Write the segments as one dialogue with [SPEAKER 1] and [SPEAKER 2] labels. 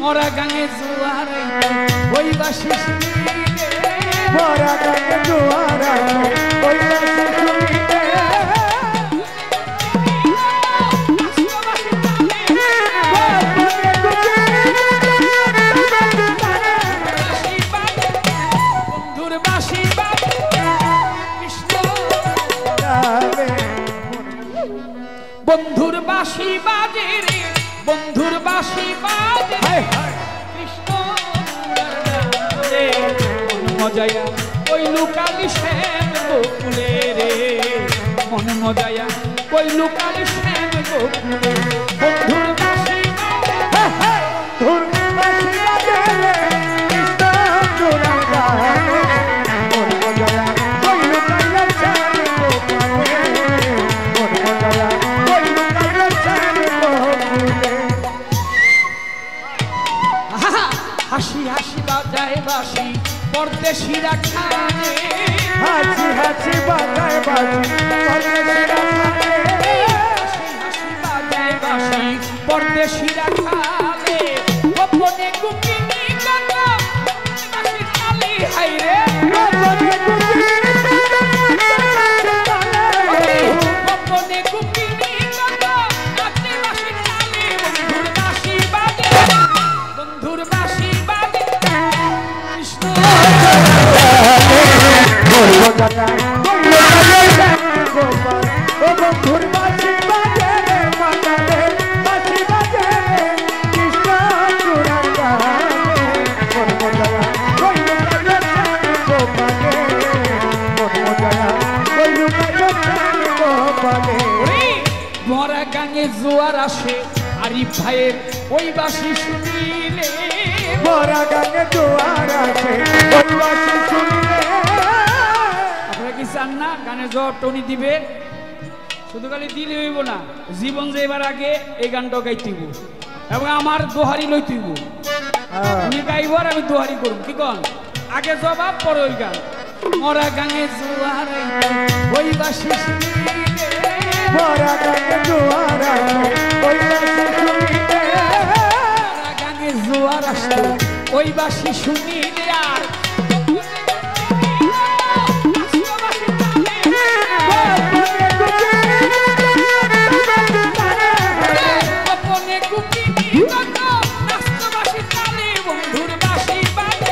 [SPEAKER 1] মরা গাঙে জোয়ারে ওই বাসি শুনিলে
[SPEAKER 2] মরা গাঙে জোয়ারে ওই বাসি শুনিলে
[SPEAKER 1] বন্ধুর বাসি বাজে কৃষ্ণ বন্ধুর বাসি বাজে রে বন্ধুর বাসি বাজে কৃষ্ণ মজায়া ওই লুকালি শ্যাম গোকুলে রে মন মজায়া ওই লুকালি শ্যাম গোকুলে বন্ধুর বাসি
[SPEAKER 2] ধুর বাসি বাজে রে কৃষ্ণ চূড়ার গানে মন মজায়া ওই লুকাইয়া শ্যাম গোকুলে মন মজায়া ওই লুকাইয়া শ্যাম গোকুলে
[SPEAKER 1] হাসি হাসি বাজায় বাসি পরদেশিরা খানে
[SPEAKER 2] হাসি হাসি বাজায় বাসি পরদেশিরা খানে
[SPEAKER 1] হাসি হাসি বাজায় বাসি পরদেশিরা খানে গোপনে গুপিনী কত বাসি তালি হাইরে
[SPEAKER 2] গোপনে গুপিনী
[SPEAKER 1] গোপনে গুপিনী কত নাচে বাসি তালি বন্ধুর বাসি বাজে বন্ধুর বাসি বাজে কৃষ্ণ
[SPEAKER 2] বন্ধুর বাসি বাজে রে মাতালে বাসি বাজে রে কৃষ্ণ চূড়ার গানে মন মজায়া ওই লুকাইয়া শ্যাম গোপালে মন মজায়া ওই লুকাইয়া শ্যাম গোপালে
[SPEAKER 1] মরা গাঙে জোয়ার আসে আরিফ ভাইয়ের ওই বাসি শুনিলে
[SPEAKER 2] মরা গানে জোয়ার আসে ওই বাসি শুনিলে
[SPEAKER 1] আপনারা কি চান না গানে জোয়ার টনি দিবে শুধু খালি দিলে হইব না জীবন যাইবার আগে এই গানটা গাইতেইব এবং আমার দোহারি লইতেইব উনি গাইব আর আমি দোহারি করব কি কন আগে জবাব পরে ওই গান মরা গাঙে জোয়ার ওই বাসি শুনিলে
[SPEAKER 2] মরা গানে জোয়ার আসে ওই বাসি শুনিলে
[SPEAKER 1] মরা গাঙে জোয়ার আসে ওই বাসি শুনিলে আর গোপনে গুপিনী কত নাচত বাসি তালি বন্ধুর বাসি বাজে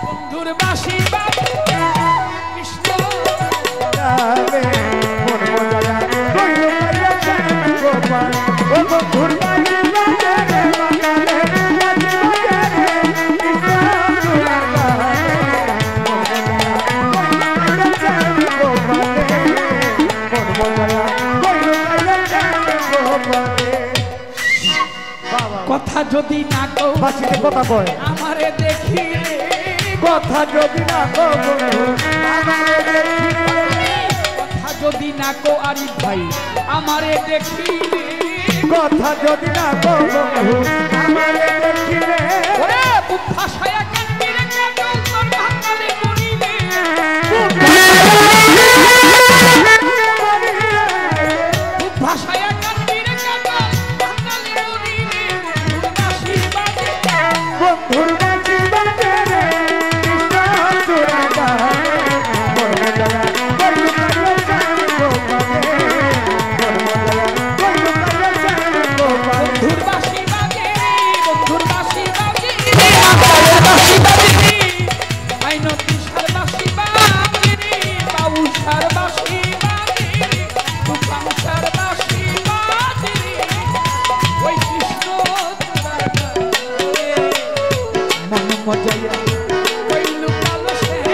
[SPEAKER 1] বন্ধুর বাসি বাজে কৃষ্ণ
[SPEAKER 2] গানে মন মজায়া ওই লুকাইয়া শ্যাম গোপাল ও বন্ধুর বাসি বাজে রে মাতালে বাসি বাজে রে কৃষ্ণ চূড়ার গানে মন মজায়া ওই লুকাইয়া শ্যাম গোপালে মন মজায়া ওই লুকাইয়া শ্যাম গোপালে
[SPEAKER 1] কথা যদি না কও
[SPEAKER 2] বাসিতে কথা কয়
[SPEAKER 1] আমারে দেখিলে
[SPEAKER 2] কথা যদি না কও বন্ধু আমারে দেখিলে
[SPEAKER 1] কথা যদি না কও আরিফ ভাই আমারে দেখিলে
[SPEAKER 2] কথা যদি না কও বন্ধু আমারে দেখিলে
[SPEAKER 1] ওরে বুক ভাষায়া কান্দিরে কাজল তোর ভাঙালে করিলে বুক ভাষায়া কান্দিরে কাজল ভাঙালে করিলে বন্ধুর বাসি বাজে
[SPEAKER 2] বন্ধুর বাসি বাজে রে কৃষ্ণ চূড়ার গানে মন মজায়া ওই লুকাইয়া শ্যাম গোপালে মন মজায়া ওই লুকাইয়া শ্যাম গোপালে
[SPEAKER 1] বন্ধুর বাসি বাজে বন্ধুর বাসি বাজে আমার বাসি বাজে আইনতি সার বাসি বাজে বাউসার বাসি বাজে তুফানসার বাসি বাজে ওই কৃষ্ণ তোমার গানে মন মজায়া ওই লুকালো শ্যাম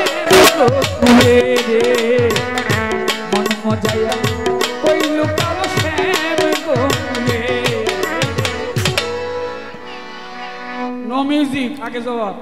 [SPEAKER 1] গোকুলে রে মন মজায়া ওই লুকালো শ্যাম গোকুলে নো মিউজিক আগে জবাব